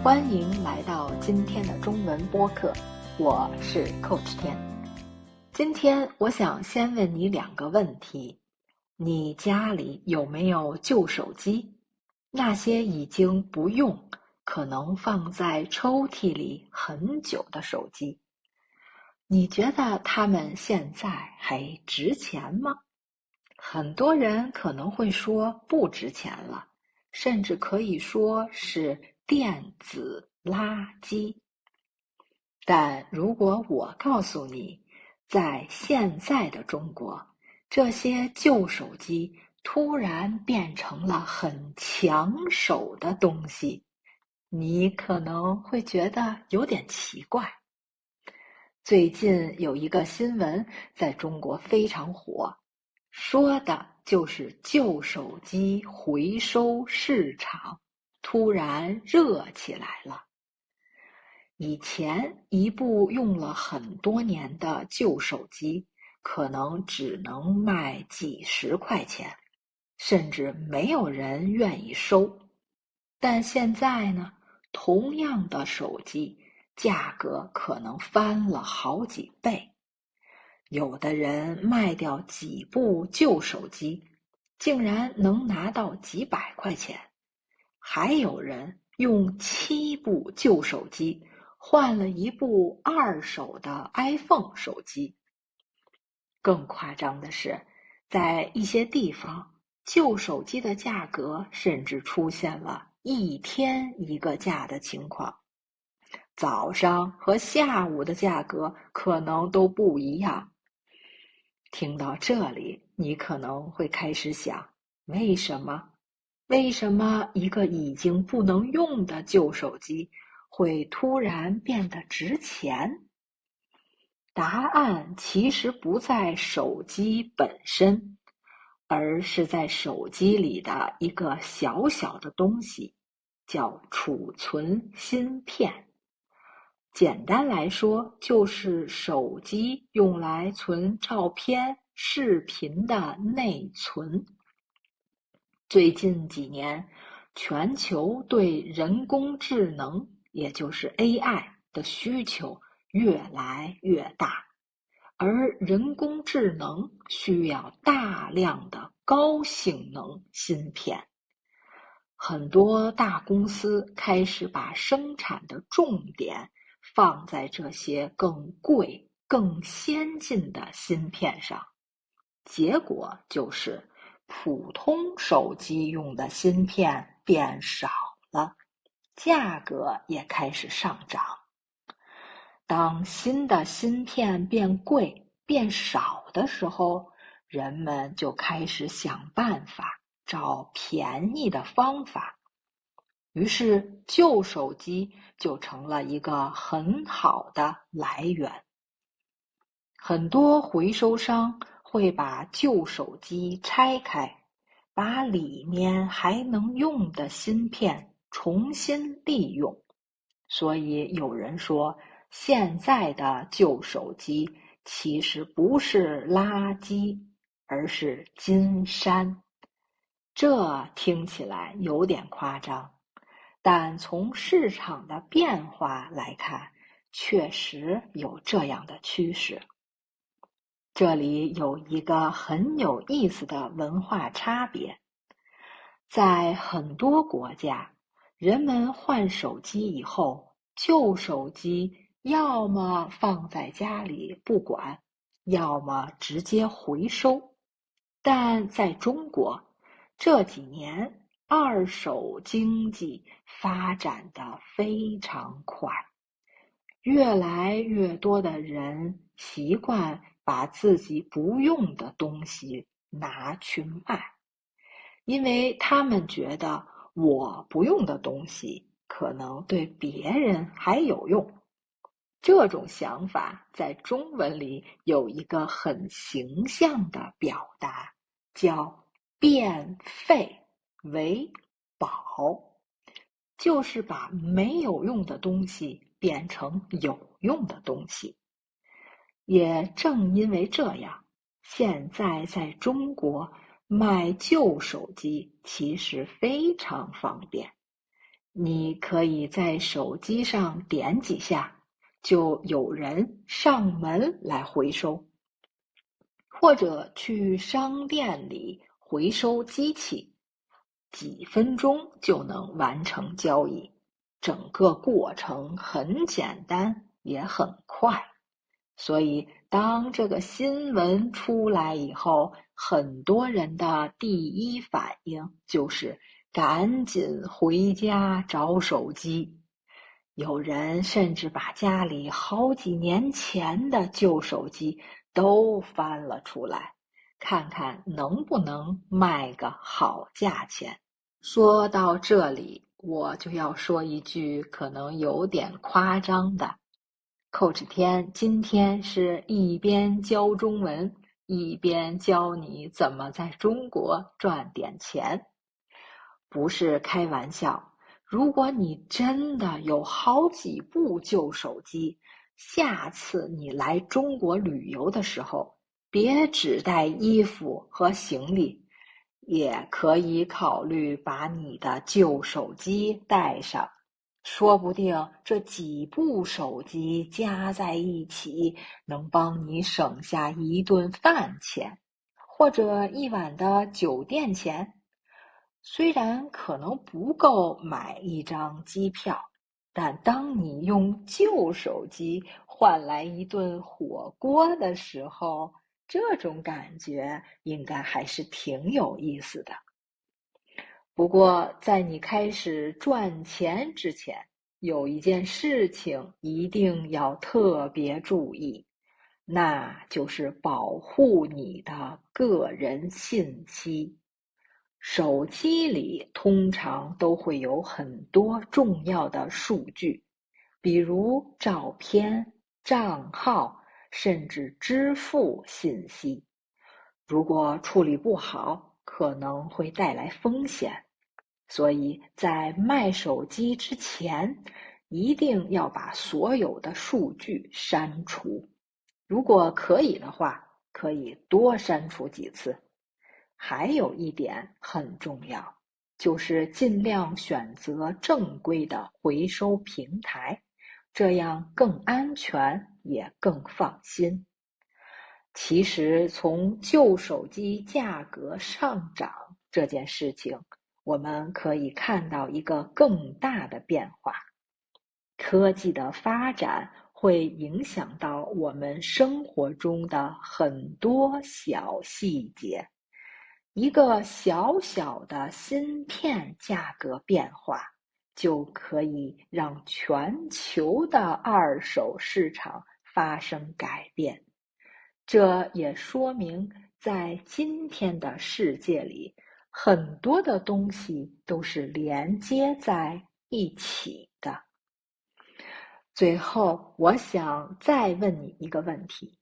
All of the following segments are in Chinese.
欢迎来到今天的中文播客，我是 Coach 天。今天我想先问你2个问题：你家里有没有旧手机？那些已经不用，可能放在抽屉里很久的手机，你觉得它们现在还值钱吗？很多人可能会说不值钱了，甚至可以说是电子垃圾。但如果我告诉你，在现在的中国，这些旧手机突然变成了很抢手的东西，你可能会觉得有点奇怪。最近有一个新闻在中国非常火，说的就是旧手机回收市场突然热起来了。以前一部用了很多年的旧手机，可能只能卖几十块钱，甚至没有人愿意收。但现在呢，同样的手机，价格可能翻了好几倍。有的人卖掉几部旧手机，竟然能拿到几百块钱，还有人用7部旧手机换了一部2手的 iPhone 手机。更夸张的是，在一些地方，旧手机的价格甚至出现了一天一个价的情况，早上和下午的价格可能都不一样。听到这里，你可能会开始想，为什么？为什么一个已经不能用的旧手机会突然变得值钱？答案其实不在手机本身，而是在手机里的一个小小的东西，叫储存芯片。简单来说，就是手机用来存照片、视频的内存。最近几年，全球对人工智能，也就是 AI 的需求越来越大，而人工智能需要大量的高性能芯片。很多大公司开始把生产的重点放在这些更贵、更先进的芯片上，结果就是普通手机用的芯片变少了，价格也开始上涨。当新的芯片变贵、变少的时候，人们就开始想办法找便宜的方法。于是旧手机就成了一个很好的来源。很多回收商会把旧手机拆开，把里面还能用的芯片重新利用。所以有人说，现在的旧手机其实不是垃圾，而是金山。这听起来有点夸张，但从市场的变化来看，确实有这样的趋势。这里有一个很有意思的文化差别。在很多国家，人们换手机以后，旧手机要么放在家里不管，要么直接回收。但在中国，这几年二手经济发展得非常快，越来越多的人习惯把自己不用的东西拿去卖，因为他们觉得我不用的东西可能对别人还有用。这种想法在中文里有一个很形象的表达，叫变废为宝，就是把没有用的东西变成有用的东西。也正因为这样，现在在中国卖旧手机其实非常方便，你可以在手机上点几下，就有人上门来回收，或者去商店里回收机器，几分钟就能完成交易。整个过程很简单，也很快。所以，当这个新闻出来以后，很多人的第一反应就是赶紧回家找手机。有人甚至把家里好几年前的旧手机都翻了出来，看看能不能卖个好价钱。说到这里，我就要说一句可能有点夸张的。Coach 天今天是一边教中文，一边教你怎么在中国赚点钱。不是开玩笑，如果你真的有好几部旧手机，下次你来中国旅游的时候，别只带衣服和行李，也可以考虑把你的旧手机带上。说不定这几部手机加在一起，能帮你省下一顿饭钱，或者一晚的酒店钱。虽然可能不够买一张机票，但当你用旧手机换来一顿火锅的时候，这种感觉应该还是挺有意思的。不过，在你开始赚钱之前，有一件事情一定要特别注意，那就是保护你的个人信息。手机里通常都会有很多重要的数据，比如照片、账号，甚至支付信息。如果处理不好，可能会带来风险。所以在卖手机之前，一定要把所有的数据删除。如果可以的话，可以多删除几次。还有一点很重要，就是尽量选择正规的回收平台，这样更安全也更放心。其实从旧手机价格上涨这件事情，我们可以看到一个更大的变化。科技的发展会影响到我们生活中的很多小细节。一个小小的芯片价格变化，就可以让全球的二手市场发生改变。这也说明，在今天的世界里，很多的东西都是连接在一起的。最后，我想再问你一个问题：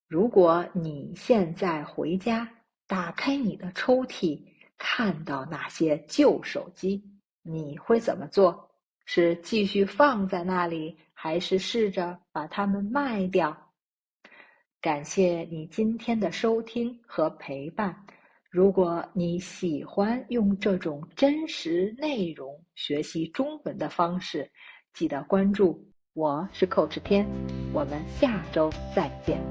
如果你现在回家，打开你的抽屉，看到那些旧手机，你会怎么做？是继续放在那里，还是试着把它们卖掉？感谢你今天的收听和陪伴。如果你喜欢用这种真实内容学习中文的方式，记得关注。我是Coach天，我们下周再见。